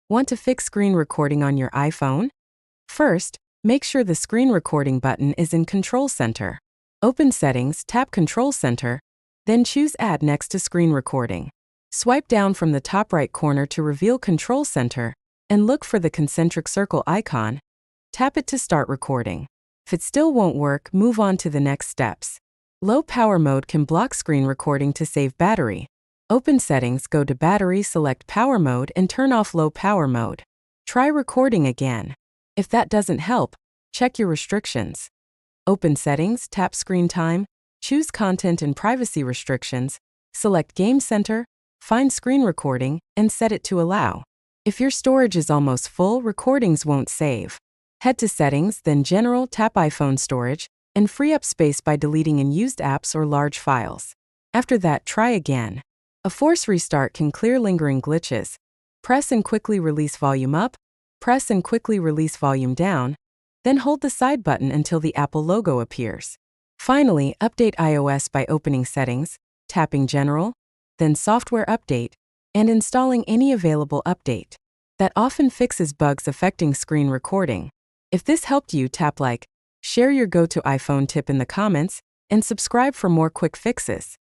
Want to fix screen recording on your iPhone? First, make sure the screen recording button is in Control Center. Open Settings, tap Control Center, then choose Add next to Screen Recording. Swipe down from the top right corner to reveal Control Center, and look for the concentric circle icon. Tap it to start recording. If it still won't work, move on to the next steps. Low power mode can block screen recording to save battery. Open Settings, go to Battery, select Power Mode, and turn off Low Power Mode. Try recording again. If that doesn't help, check your restrictions. Open Settings, tap Screen Time, choose Content and Privacy Restrictions, select Game Center, find Screen Recording, and set it to Allow. If your storage is almost full, recordings won't save. Head to Settings, then General, tap iPhone Storage, and free up space by deleting unused apps or large files. After that, try again. A force restart can clear lingering glitches. Press and quickly release volume up, press and quickly release volume down, then hold the side button until the Apple logo appears. Finally, update iOS by opening Settings, tapping General, then Software Update, and installing any available update. That often fixes bugs affecting screen recording. If this helped you, tap like, share your go-to iPhone tip in the comments, and subscribe for more quick fixes.